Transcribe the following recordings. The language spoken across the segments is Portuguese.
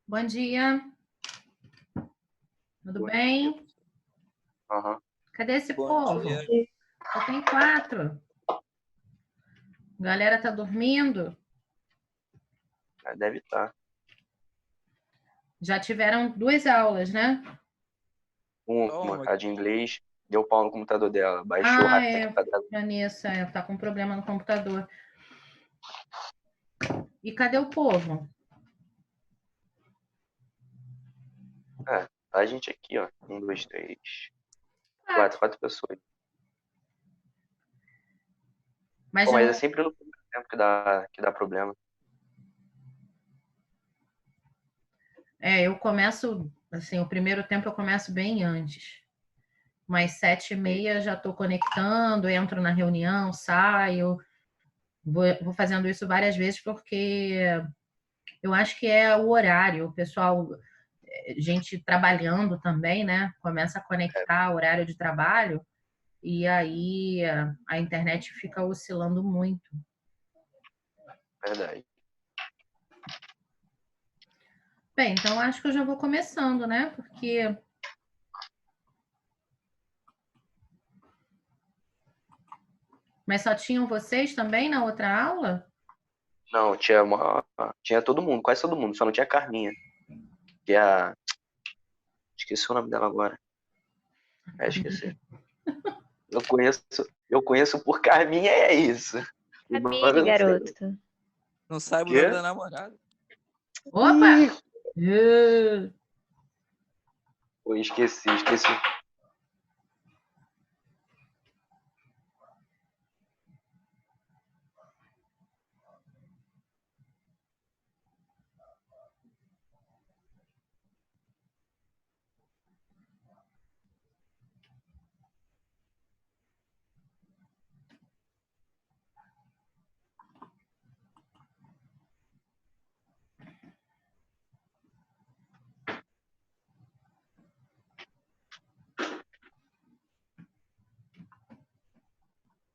Bom dia. Tudo bem? Aham. Cadê esse Bom povo? dia. Só tem 4. Galera tá dormindo? Deve estar. Já tiveram 2 aulas, né? Uma, a de inglês, deu pau no computador dela. Baixou o É, quadrado. Vanessa, tá com problema no computador. E cadê o povo? Tá a gente aqui, ó. 1, 2, 3, 4. 4 pessoas. Mas Pô, já mas é não... sempre no primeiro tempo que dá problema. eu começo, assim, o primeiro tempo eu começo bem antes. Mas 7h30 já tô conectando, entro na reunião, saio. Vou fazendo isso várias vezes porque eu acho que é o horário. O pessoal, gente trabalhando também, né? Começa a conectar horário de trabalho e aí a internet fica oscilando muito. Verdade. Bem, então acho que eu já vou começando, né? Porque mas só tinham vocês também na outra aula? Não, tinha todo mundo, quase todo mundo, só não tinha a Carminha. Que é a... Esqueci o nome dela agora. Esqueci. Eu conheço por Carminha e é isso. O nome eu Amiga, não sei. garoto. Não sabe o Quê? nome da namorada. Opa! Pô, esqueci.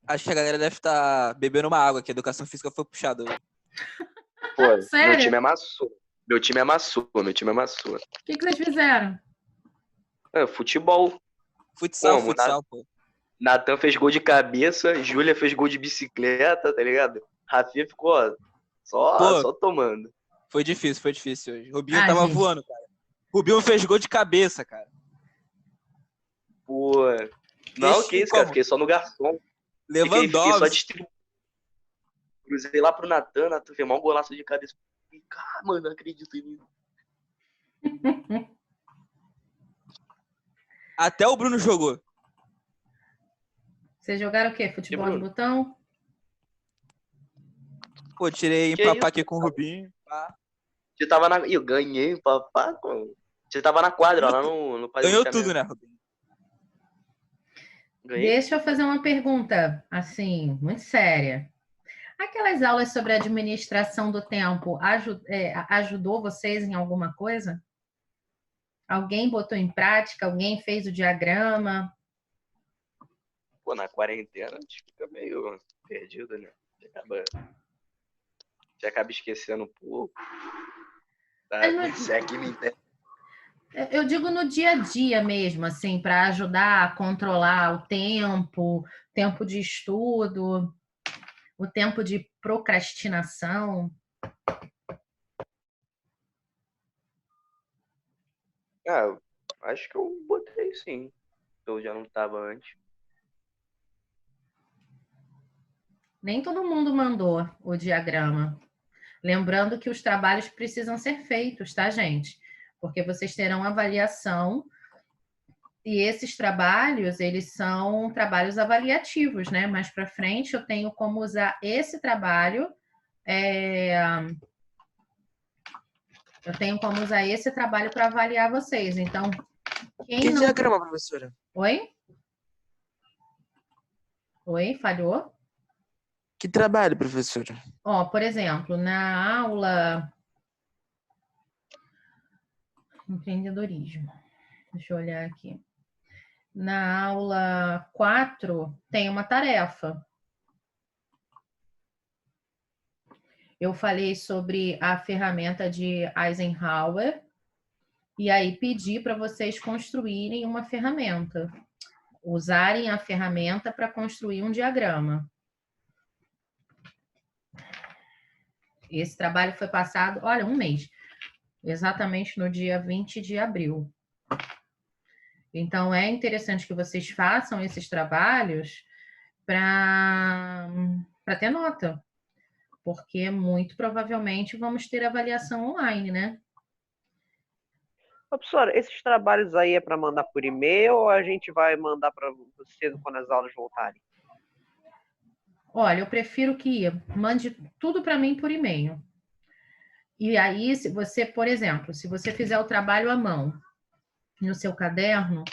Acho que a galera deve estar bebendo uma água, que a educação física foi puxada hoje. Pô, Sério? meu time amassou. Meu time amassou. O que vocês fizeram? Futebol. Futsal, Como? pô. Natan fez gol de cabeça, Júlia fez gol de bicicleta, tá ligado? Rafinha ficou ó, Pô. só tomando. Foi difícil hoje. Rubinho tava gente. voando, cara. Rubinho fez gol de cabeça, cara. Pô. Não, que isso, cara. Fiquei só no garçom. Fiquei só Lewandowski. distribuindo. Cruzei lá pro Natan fez um golaço de cabeça. Mano, não acredito em mim. Até o Bruno jogou. Vocês jogaram o quê? Futebol de botão? Pô, tirei Que papá isso, aqui com o Rubinho. Pá. Você tava na... Eu ganhei, papá. Você tava na quadra, lá no Ganhou tudo, né, Rubinho? Ganhei. Deixa eu fazer uma pergunta, assim, muito séria. Aquelas aulas sobre administração do tempo ajudou vocês em alguma coisa? Alguém botou em prática? Alguém fez o diagrama? Pô, na quarentena a gente fica meio perdido, né? Você acaba esquecendo um pouco. Tá? Você aqui me entende. Eu digo no dia a dia mesmo, assim, para ajudar a controlar o tempo de estudo, o tempo de procrastinação. Acho que eu botei sim. Eu já não tava antes. Nem todo mundo mandou o diagrama. Lembrando que os trabalhos precisam ser feitos, tá, gente? Porque vocês terão avaliação e esses trabalhos, eles são trabalhos avaliativos, né? Mais para frente eu tenho como usar esse trabalho eu tenho como usar esse trabalho para avaliar vocês. Então, Que diagrama, professora? Oi? Oi, falhou? Que trabalho, professora? Ó, por exemplo, na aula empreendedorismo. Deixa eu olhar aqui. Na aula 4 tem uma tarefa. Eu falei sobre a ferramenta de Eisenhower e aí pedir para vocês construírem uma ferramenta, usarem a ferramenta para construir um diagrama. Esse trabalho foi passado, olha, um mês, exatamente no dia 20 de abril. Então, é interessante que vocês façam esses trabalhos para ter nota, porque muito provavelmente vamos ter avaliação online, né? Ô, professora, esses trabalhos aí é para mandar por e-mail ou a gente vai mandar para você quando as aulas voltarem? Olha, eu prefiro que mande tudo para mim por e-mail. E aí, se você, por exemplo, se você fizer o trabalho à mão no seu caderno,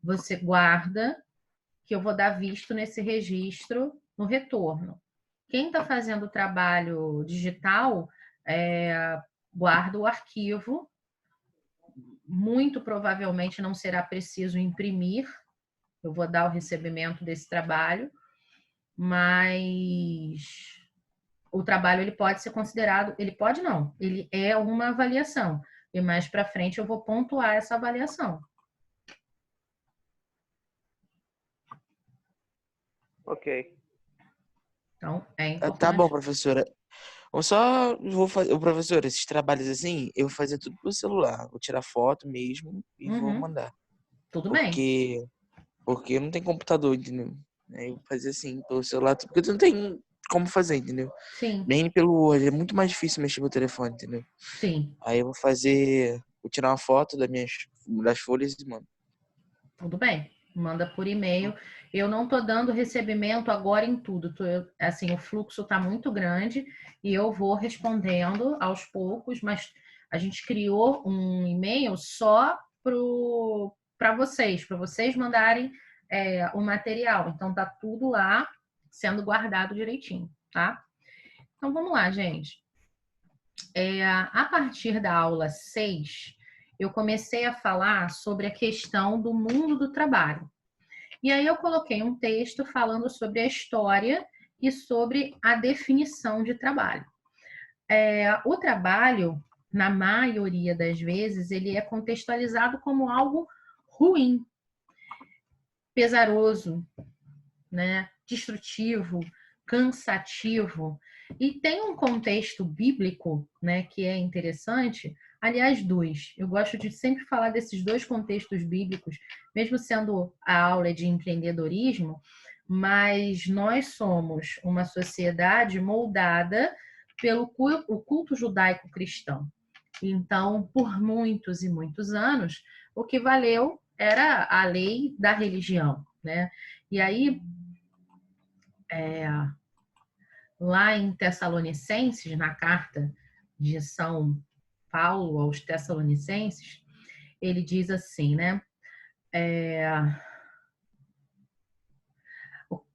você guarda, que eu vou dar visto nesse registro no retorno. Quem está fazendo o trabalho digital, guarda o arquivo. Muito provavelmente não será preciso imprimir. Eu vou dar o recebimento desse trabalho, mas o trabalho ele pode ser considerado, ele pode não, ele é uma avaliação. E mais para frente eu vou pontuar essa avaliação. Ok. Então, é Tá importante. bom, professora. Eu só vou fazer, professor, esses trabalhos assim, eu vou fazer tudo pelo celular. Vou tirar foto mesmo e vou mandar. Tudo bem. Porque não tem computador, entendeu? Aí eu vou fazer assim, pelo celular, porque não tem como fazer, entendeu? Sim, Nem pelo Word, é muito mais difícil mexer no telefone, entendeu? sim. Aí eu vou tirar uma foto das folhas e mando. Tudo bem. Manda por e-mail. Eu não estou dando recebimento agora em tudo. Assim, o fluxo está muito grande e eu vou respondendo aos poucos, mas a gente criou um e-mail só para vocês mandarem o material. Então, tá tudo lá sendo guardado direitinho, tá? Então, vamos lá, gente. A partir da aula 6, eu comecei a falar sobre a questão do mundo do trabalho. E aí eu coloquei um texto falando sobre a história e sobre a definição de trabalho. O trabalho, na maioria das vezes, ele é contextualizado como algo ruim, pesaroso, né? Destrutivo, cansativo. E tem um contexto bíblico, né, que é interessante. Aliás, dois. Eu gosto de sempre falar desses dois contextos bíblicos, mesmo sendo a aula de empreendedorismo, mas nós somos uma sociedade moldada pelo culto judaico-cristão. Então, por muitos e muitos anos, o que valeu era a lei da religião, né? E aí, lá em Tessalonicenses, na carta de São Paulo aos Tessalonicenses, ele diz assim, né?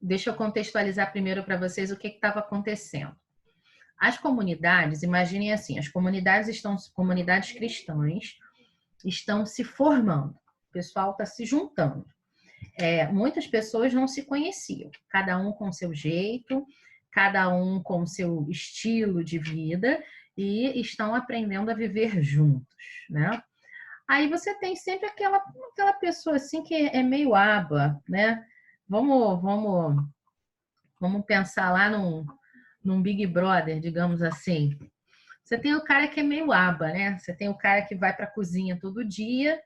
Deixa eu contextualizar primeiro para vocês o que estava acontecendo. As comunidades, imaginem assim, as comunidades cristãs estão se formando, o pessoal está se juntando. Muitas pessoas não se conheciam, cada um com seu jeito, cada um com seu estilo de vida e estão aprendendo a viver juntos, né? Aí você tem sempre aquela pessoa assim que é meio aba, né? Vamos pensar lá num Big Brother, digamos assim. Você tem o cara que é meio aba, né? Você tem o cara que vai para a cozinha todo dia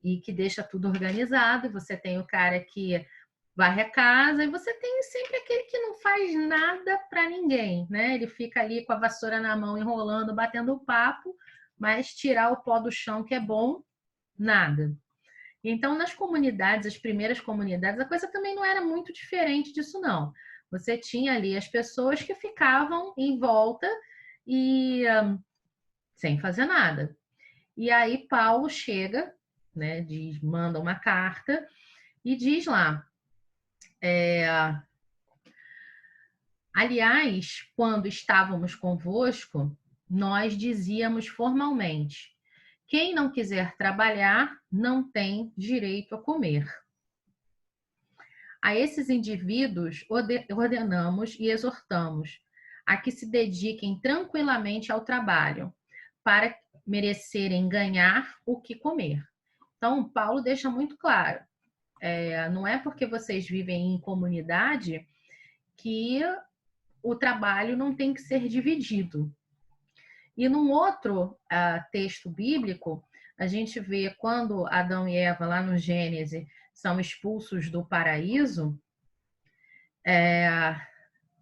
e que deixa tudo organizado. Você tem o cara que varre a casa e você tem sempre aquele que não faz nada para ninguém, né? Ele fica ali com a vassoura na mão, enrolando, batendo papo, mas tirar o pó do chão que é bom, nada. Então, nas comunidades, as primeiras comunidades, a coisa também não era muito diferente disso, não. Você tinha ali as pessoas que ficavam em volta e sem fazer nada. E aí Paulo chega, né, manda uma carta e diz lá, aliás, quando estávamos convosco, nós dizíamos formalmente, quem não quiser trabalhar não tem direito a comer. A esses indivíduos ordenamos e exortamos a que se dediquem tranquilamente ao trabalho, merecerem ganhar o que comer. Então, Paulo deixa muito claro, não é porque vocês vivem em comunidade que o trabalho não tem que ser dividido. E num outro texto bíblico, a gente vê quando Adão e Eva, lá no Gênesis, são expulsos do paraíso,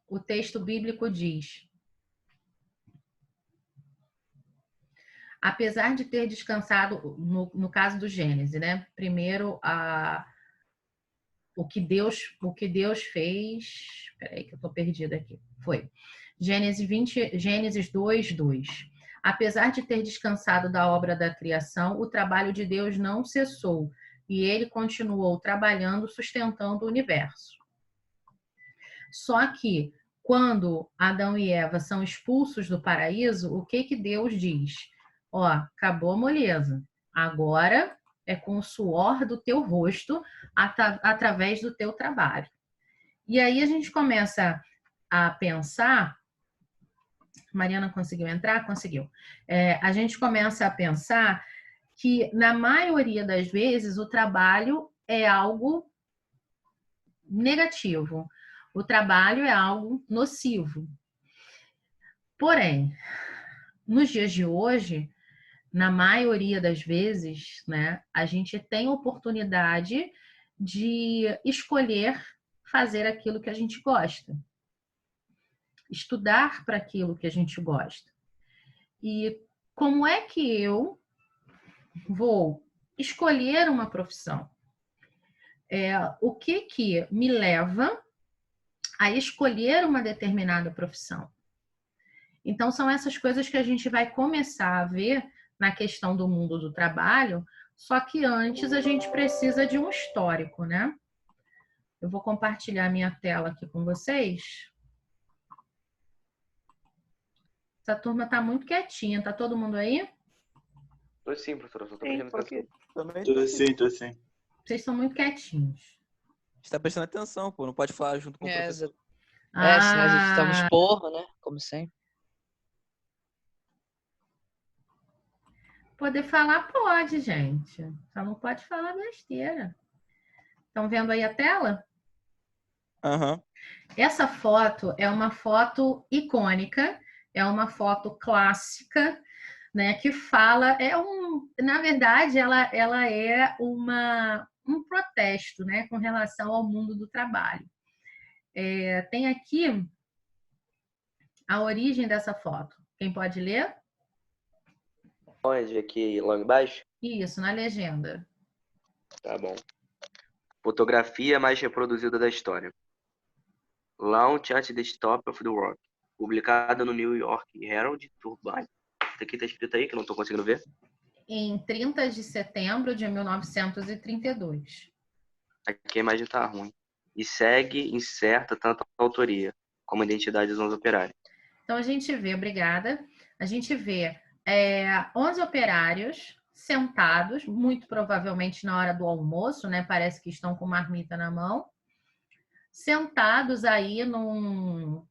o texto bíblico diz: apesar de ter descansado, no caso do Gênesis, né? Primeiro, o que Deus fez. Peraí, que eu estou perdida aqui. Foi. Gênesis 2, 2. Apesar de ter descansado da obra da criação, o trabalho de Deus não cessou, e ele continuou trabalhando, sustentando o universo. Só que, quando Adão e Eva são expulsos do paraíso, o que Deus diz? Ó, acabou a moleza. Agora é com o suor do teu rosto, através do teu trabalho. E aí a gente começa a pensar. Mariana conseguiu entrar? Conseguiu. A gente começa a pensar que, na maioria das vezes, o trabalho é algo negativo. O trabalho é algo nocivo. Porém, nos dias de hoje, na maioria das vezes, né, a gente tem oportunidade de escolher fazer aquilo que a gente gosta. Estudar para aquilo que a gente gosta. E como é que eu vou escolher uma profissão? O que me leva a escolher uma determinada profissão? Então, são essas coisas que a gente vai começar a ver na questão do mundo do trabalho, só que antes a gente precisa de um histórico, né? Eu vou compartilhar minha tela aqui com vocês. Essa turma está muito quietinha. Tá todo mundo aí? Tô sim, professora. Só tô Sim, prestando tô aqui. atenção. Também Tô sim. Vocês são muito quietinhos. Você tá prestando atenção, pô. Não pode falar junto com o professor. Senão a gente toma esporro, né? Como sempre. Poder falar pode, gente. Só não pode falar besteira. Estão vendo aí a tela? Aham. Essa foto é uma foto icônica, é uma foto clássica, né, que fala, na verdade, ela é um protesto, né, com relação ao mundo do trabalho. Tem aqui a origem dessa foto. Quem pode ler? Onde? Aqui logo embaixo? Isso, na legenda. Tá bom. Fotografia mais reproduzida da história. Launch at the Top of the World. Publicada no New York Herald Tribune. Isso aqui tá escrito aí, que eu não tô conseguindo ver. Em 30 de setembro de 1932. Aqui a imagem tá ruim. E segue incerta tanto a autoria como a identidade dos 11 operários. Então, a gente vê, obrigada, a gente vê 11 operários sentados, muito provavelmente na hora do almoço, né? Parece que estão com marmita na mão, sentados aí num...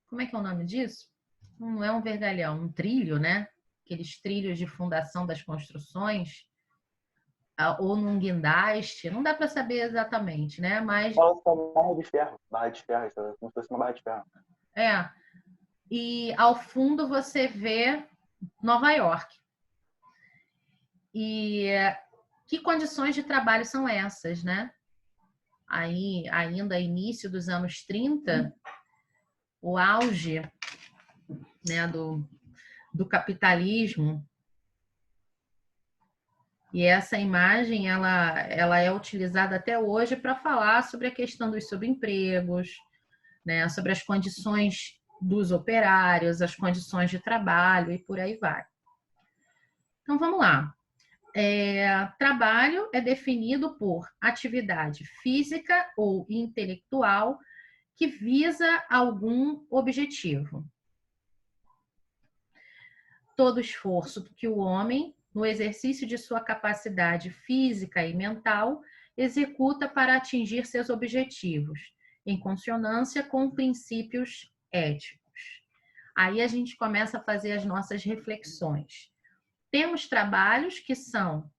Como é que é o nome disso? Não é um vergalhão, um trilho, né? Aqueles trilhos de fundação das construções, ou num guindaste, não dá para saber exatamente, né? Mas... Barra de ferro, como se fosse uma barra de ferro. E ao fundo você vê Nova York. E que condições de trabalho são essas, né? Aí, ainda início dos anos 30, o auge, né, do capitalismo. E essa imagem, ela é utilizada até hoje para falar sobre a questão dos subempregos, né, sobre as condições dos operários, as condições de trabalho e por aí vai. Então, vamos lá. Trabalho é definido por atividade física ou intelectual que visa algum objetivo. Todo esforço que o homem, no exercício de sua capacidade física e mental, executa para atingir seus objetivos, em consonância com princípios éticos. Aí a gente começa a fazer as nossas reflexões. Temos trabalhos que são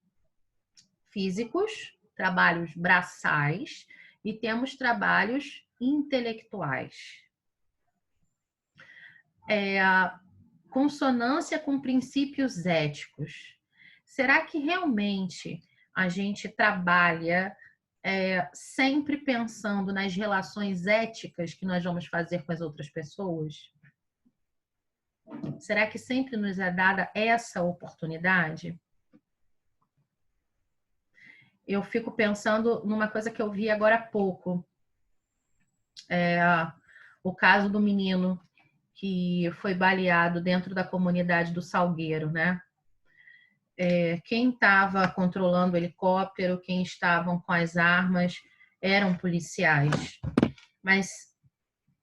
físicos, trabalhos braçais, e temos trabalhos intelectuais. Consonância com princípios éticos. Será que realmente a gente trabalha sempre pensando nas relações éticas que nós vamos fazer com as outras pessoas? Será que sempre nos é dada essa oportunidade? Eu fico pensando numa coisa que eu vi agora há pouco. O caso do menino que foi baleado dentro da comunidade do Salgueiro, né? Quem estava controlando o helicóptero, quem estavam com as armas, eram policiais. Mas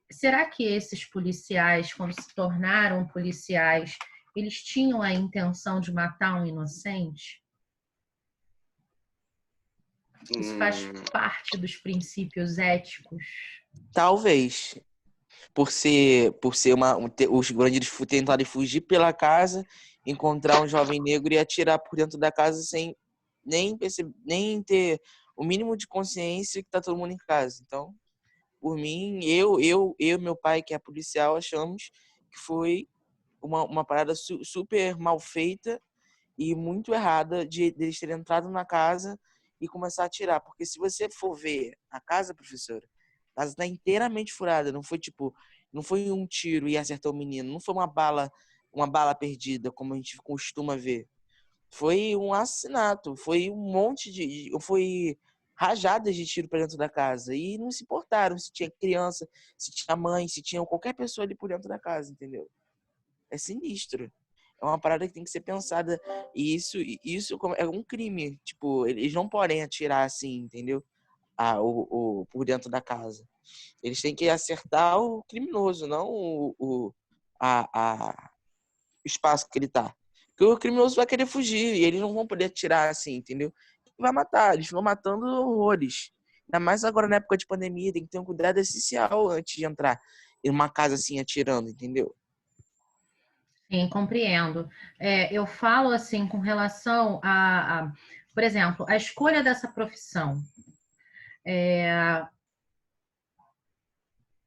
será que esses policiais, quando se tornaram policiais, eles tinham a intenção de matar um inocente? Isso faz parte dos princípios éticos? Talvez. Por ser os bandidos tentarem fugir pela casa, encontrar um jovem negro e atirar por dentro da casa sem nem perceber, nem ter o mínimo de consciência que tá todo mundo em casa. Então, por mim, eu e meu pai, que é policial, achamos que foi uma parada super mal feita e muito errada de eles terem entrado na casa e começar a atirar. Porque se você for ver a casa, professora, a casa está inteiramente furada. Não foi um tiro e acertou o menino. Não foi uma bala perdida, como a gente costuma ver. Foi um assassinato. Foi um monte foi rajadas de tiro para dentro da casa. E não se importaram se tinha criança, se tinha mãe, se tinha qualquer pessoa ali por dentro da casa, entendeu? É sinistro. É uma parada que tem que ser pensada. E isso é um crime. Tipo, eles não podem atirar assim, entendeu? Por dentro da casa. Eles têm que acertar o criminoso, não o espaço que ele tá. Porque o criminoso vai querer fugir e eles não vão poder atirar assim, entendeu? Vai matar, eles vão matando horrores. Ainda mais agora na época de pandemia, tem que ter um cuidado essencial antes de entrar em uma casa assim atirando, entendeu? Sim, compreendo. Eu falo assim com relação por exemplo, a escolha dessa profissão.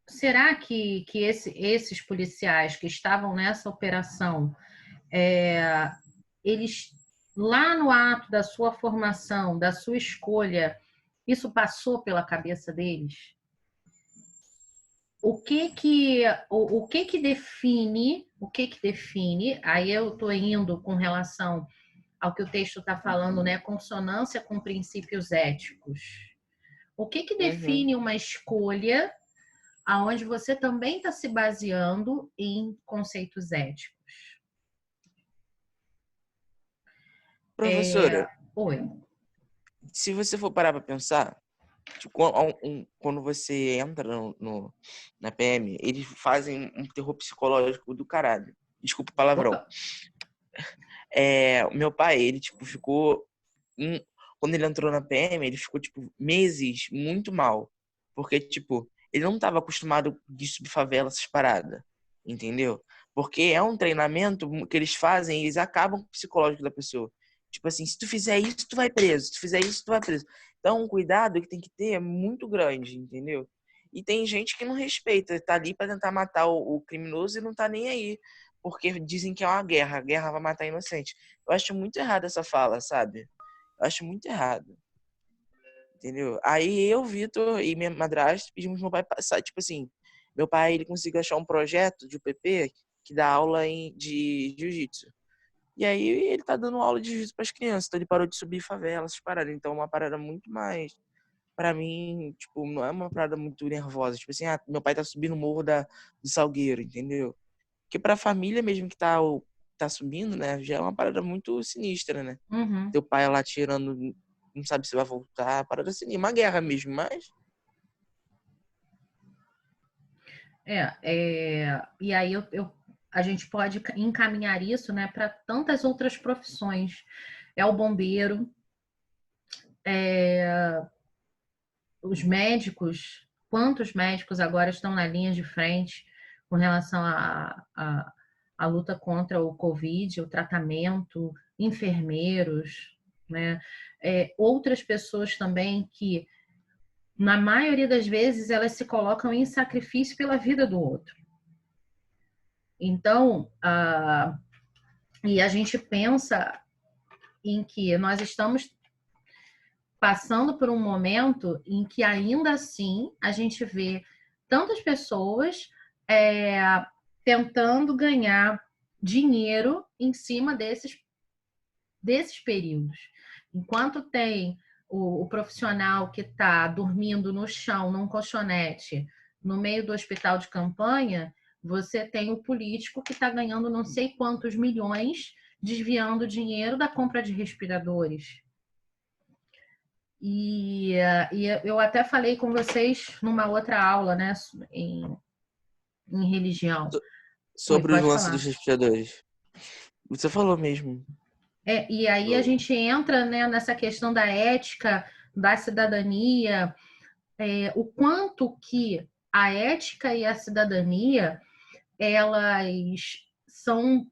Será que esses policiais que estavam nessa operação, eles, lá no ato da sua formação, da sua escolha, isso passou pela cabeça deles? O que que define, aí eu estou indo com relação ao que o texto está falando, né? Consonância com princípios éticos. O que define uma escolha aonde você também está se baseando em conceitos éticos? Professora, Oi. se você for parar para pensar, tipo, quando você entra na PM, eles fazem um terror psicológico do caralho. Desculpa o palavrão. Opa. O meu pai, ele, tipo, ficou... Quando ele entrou na PM, ele ficou, tipo, meses muito mal. Porque, tipo, ele não estava acostumado de subir favela, essas paradas. Entendeu? Porque é um treinamento que eles fazem, eles acabam com o psicológico da pessoa. Tipo assim, se tu fizer isso, tu vai preso. Se tu fizer isso, tu vai preso. Então, um cuidado que tem que ter é muito grande, entendeu? E tem gente que não respeita, tá ali para tentar matar o criminoso e não tá nem aí. Porque dizem que é uma guerra, a guerra vai matar inocente. Eu acho muito errado essa fala, sabe? Eu acho muito errado. Entendeu? Aí eu, Vitor e minha madrasta pedimos meu pai passar, tipo assim, meu pai ele conseguiu achar um projeto de UPP que dá aula de jiu-jitsu. E aí ele tá dando aula de jiu-jitsu para as crianças, então ele parou de subir favelas, essas paradas. Então é uma parada muito mais, para mim, tipo, não é uma parada muito nervosa. Tipo assim, meu pai tá subindo o morro do Salgueiro, entendeu? Porque pra família mesmo que tá subindo, né, já é uma parada muito sinistra, né? Uhum. Teu pai lá tirando, não sabe se vai voltar, parada assim, uma guerra mesmo, mas... E aí a gente pode encaminhar isso, né, para tantas outras profissões. É o bombeiro, os médicos, quantos médicos agora estão na linha de frente com relação à luta contra o Covid, o tratamento, enfermeiros, né? Outras pessoas também que, na maioria das vezes, elas se colocam em sacrifício pela vida do outro. Então, e a gente pensa em que nós estamos passando por um momento em que ainda assim a gente vê tantas pessoas tentando ganhar dinheiro em cima desses períodos. Enquanto tem o profissional que está dormindo no chão, num colchonete, no meio do hospital de campanha, você tem o político que está ganhando não sei quantos milhões desviando dinheiro da compra de respiradores. E eu até falei com vocês numa outra aula, né, em religião. Sobre Pode o lance falar. dos respiradores. Você falou mesmo. E aí a gente entra, né, nessa questão da ética, da cidadania, o quanto que a ética e a cidadania, elas são,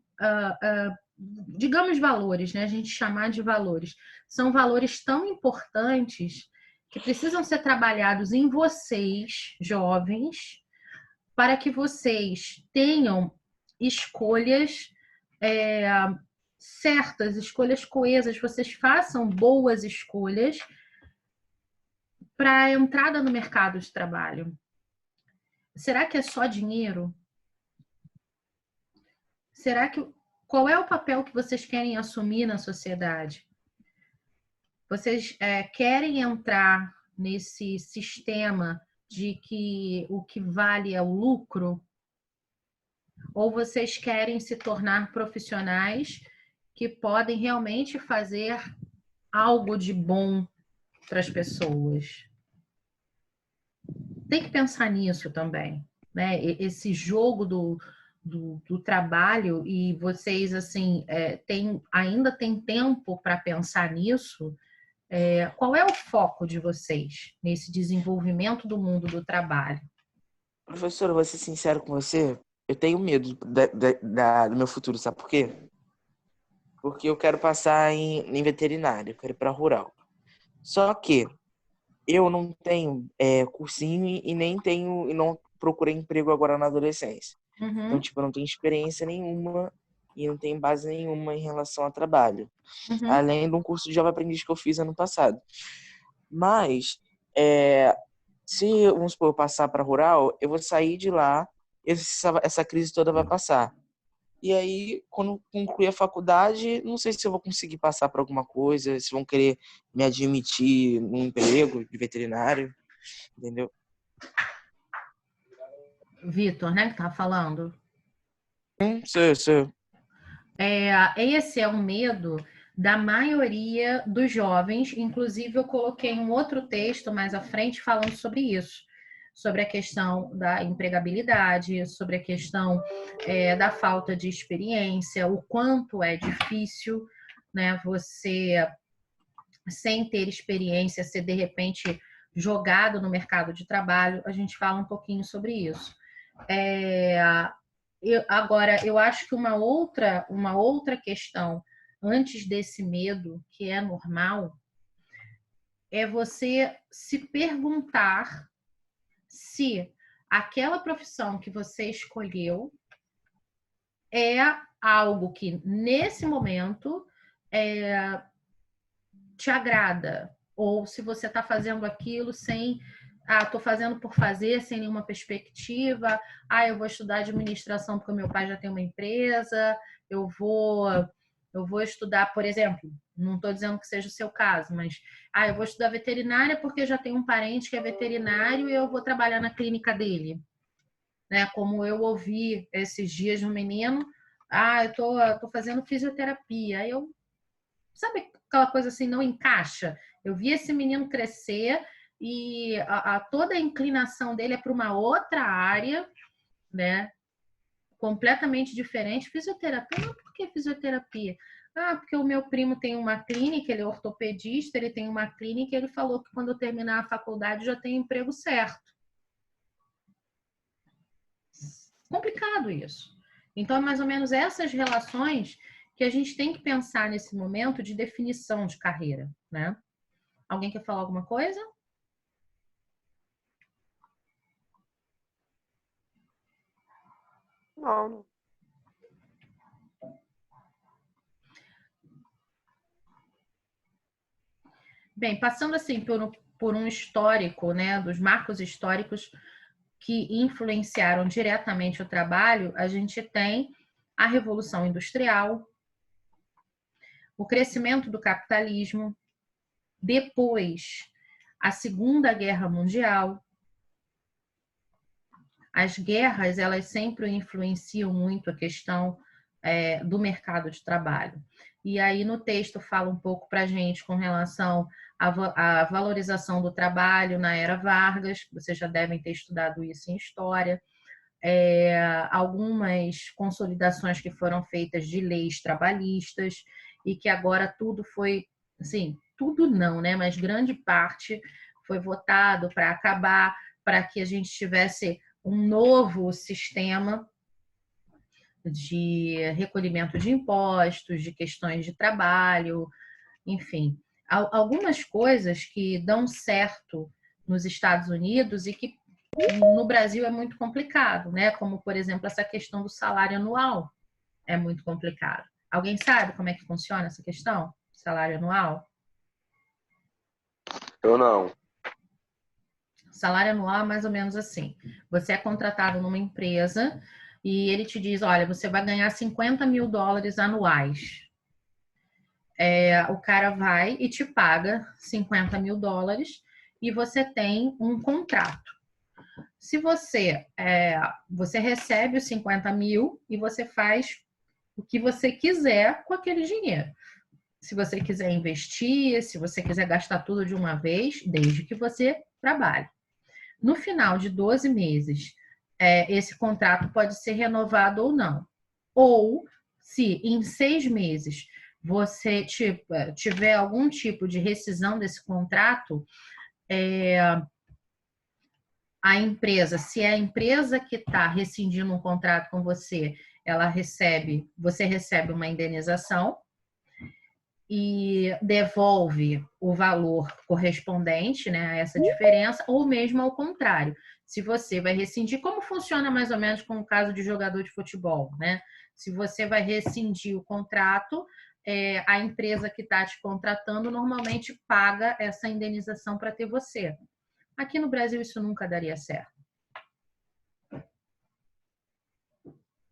digamos, valores, né? A gente chamar de valores. São valores tão importantes que precisam ser trabalhados em vocês, jovens, para que vocês tenham escolhas certas, escolhas coesas, vocês façam boas escolhas para a entrada no mercado de trabalho. Será que é só dinheiro? Qual é o papel que vocês querem assumir na sociedade? Vocês querem entrar nesse sistema de que o que vale é o lucro? Ou vocês querem se tornar profissionais que podem realmente fazer algo de bom para as pessoas? Tem que pensar nisso também, né? Esse jogo do trabalho, e vocês assim ainda tem tempo para pensar nisso. Qual é o foco de vocês nesse desenvolvimento do mundo do trabalho? Professora, vou ser sincero com você, eu tenho medo do meu futuro, sabe por quê? Porque eu quero passar em veterinário, eu quero ir para rural. Só que eu não tenho cursinho e não procurei emprego agora na adolescência. Uhum. Então, tipo, eu não tenho experiência nenhuma e não tenho base nenhuma em relação a trabalho. Uhum. Além de um curso de Jovem Aprendiz que eu fiz ano passado. Mas, se, vamos supor, eu passar para rural, eu vou sair de lá, essa crise toda vai passar. E aí, quando concluir a faculdade, não sei se eu vou conseguir passar por alguma coisa, se vão querer me admitir num emprego de veterinário, entendeu? Vitor, né, que tá falando? Sou. Esse é um medo da maioria dos jovens. Inclusive, eu coloquei um outro texto mais à frente falando sobre isso, sobre a questão da empregabilidade, sobre a questão da falta de experiência, o quanto é difícil, né, você, sem ter experiência, ser de repente jogado no mercado de trabalho. A gente fala um pouquinho sobre isso. Agora, eu acho que uma outra questão antes desse medo, que é normal, é você se perguntar se aquela profissão que você escolheu é algo que, nesse momento, te agrada, ou se você está fazendo aquilo sem... estou fazendo por fazer, sem nenhuma perspectiva. Eu vou estudar administração porque meu pai já tem uma empresa. Eu vou estudar, por exemplo, não estou dizendo que seja o seu caso, mas eu vou estudar veterinária porque já tenho um parente que é veterinário e eu vou trabalhar na clínica dele. Né? Como eu ouvi esses dias de um menino, eu tô fazendo fisioterapia. Aí sabe aquela coisa assim, não encaixa? Eu vi esse menino crescer e toda a inclinação dele é para uma outra área, né? Completamente diferente. Fisioterapia? Mas por que fisioterapia? Porque o meu primo tem uma clínica, ele é ortopedista, ele tem uma clínica, e ele falou que quando eu terminar a faculdade já tem emprego certo. complicado isso. Então, é mais ou menos essas relações que a gente tem que pensar nesse momento de definição de carreira, né? Alguém quer falar alguma coisa? Não. Bem, passando assim por um histórico, né, dos marcos históricos que influenciaram diretamente o trabalho, a gente tem a Revolução Industrial, o crescimento do capitalismo, depois a Segunda Guerra Mundial. As guerras, elas sempre influenciam muito a questão do mercado de trabalho. E aí no texto fala um pouco para a gente com relação à valorização do trabalho na era Vargas, vocês já devem ter estudado isso em história, algumas consolidações que foram feitas de leis trabalhistas e que agora tudo foi, assim, tudo não, né? Mas grande parte foi votado para acabar, para que a gente tivesse um novo sistema de recolhimento de impostos, de questões de trabalho, enfim. Algumas coisas que dão certo nos Estados Unidos e que no Brasil é muito complicado, né? Como, por exemplo, essa questão do salário anual é muito complicado. Alguém sabe como é que funciona essa questão? Salário anual? Eu não. Salário anual é mais ou menos assim. Você é contratado numa empresa e ele te diz, olha, você vai ganhar $50 mil anuais. O cara vai e te paga $50 mil e você tem um contrato. Se você recebe os 50 mil e você faz o que você quiser com aquele dinheiro. Se você quiser investir, se você quiser gastar tudo de uma vez, desde que você trabalhe. No final de 12 meses, esse contrato pode ser renovado ou não. Ou, se em 6 meses você tiver algum tipo de rescisão desse contrato, a empresa, se é a empresa que está rescindindo um contrato com você, você recebe uma indenização e devolve o valor correspondente, né, a essa diferença, ou mesmo ao contrário. Se você vai rescindir, como funciona mais ou menos com o caso de jogador de futebol, né? Se você vai rescindir o contrato, a empresa que está te contratando normalmente paga essa indenização para ter você. Aqui no Brasil isso nunca daria certo.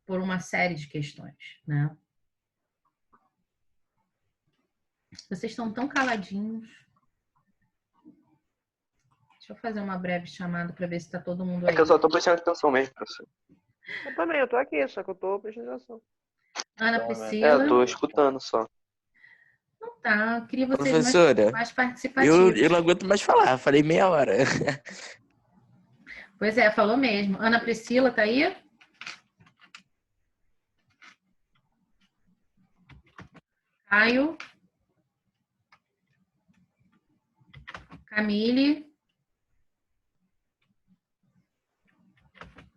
Por uma série de questões, né? Vocês estão tão caladinhos. Deixa eu fazer uma breve chamada para ver se está todo mundo aí. É que eu só tô prestando atenção mesmo, professor. Eu também, eu tô aqui, só que eu tô prestando atenção. Ana Então, Priscila. Eu tô escutando só. Não tá, eu queria vocês Professora, mais participativos. eu não aguento mais falar, falei meia hora. Pois é, falou mesmo. Ana Priscila, tá aí? Caio. Camille.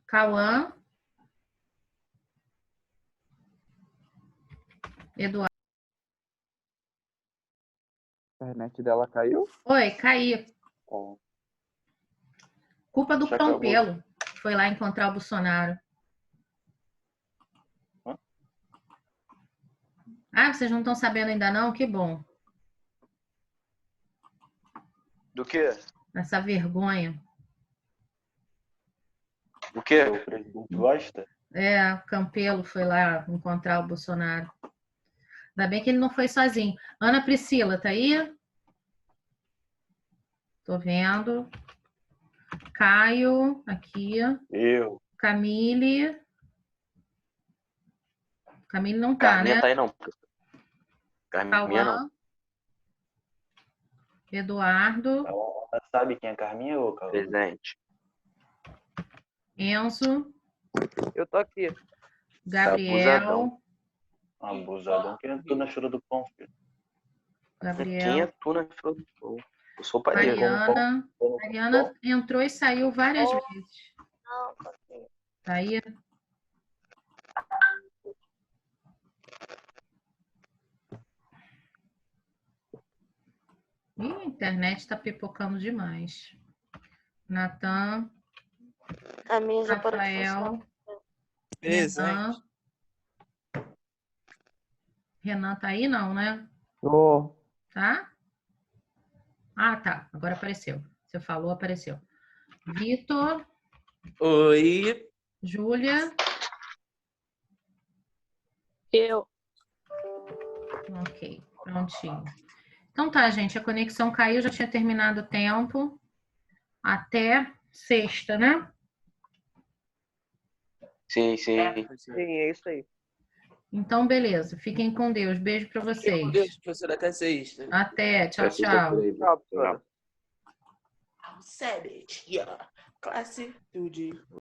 Cauã. Eduardo. A internet dela caiu? Oi, caí. Ó, Culpa do já acabou. Pampelo, que foi lá encontrar o Bolsonaro. Hã? Ah, vocês não estão sabendo ainda não? Que bom. Do quê? Essa vergonha. O quê? O presidente gosta? O Campelo foi lá encontrar o Bolsonaro. Ainda bem que ele não foi sozinho. Ana Priscila, tá aí? Tô vendo. Caio, aqui. Eu. Camille. Camille não tá, Carminha né? tá aí não, professor. Carminha não. Cauã. Eduardo. Ela sabe quem é Carminha ou Cauã? Presente. Enzo. Eu tô aqui. Gabriel. Abusadão. Quem é tu na chura do pão, filho? Quem é Gabriel. tu na fila do pão? Eu sou o padeiro. Mariana. Mariana entrou e saiu várias vezes. Tá aí? internet está pipocando demais. Natan, A minha já parou de funcionar. Rafael, Presente. Renan. Renan tá aí, não, né? Ô, Tá? Ah, tá. Agora apareceu. Você falou, apareceu. Vitor, Oi. Júlia. Eu. Ok, prontinho. Então tá, gente. A conexão caiu, já tinha terminado o tempo. Até sexta, né? Sim. sim, é isso aí. Então, beleza. Fiquem com Deus. Beijo pra vocês. Meu Deus, professor, até sexta. Até. Tchau, Até sexta-feira tchau. aí, Tchau, professora. professora. Savage, yeah. Classe, tudo.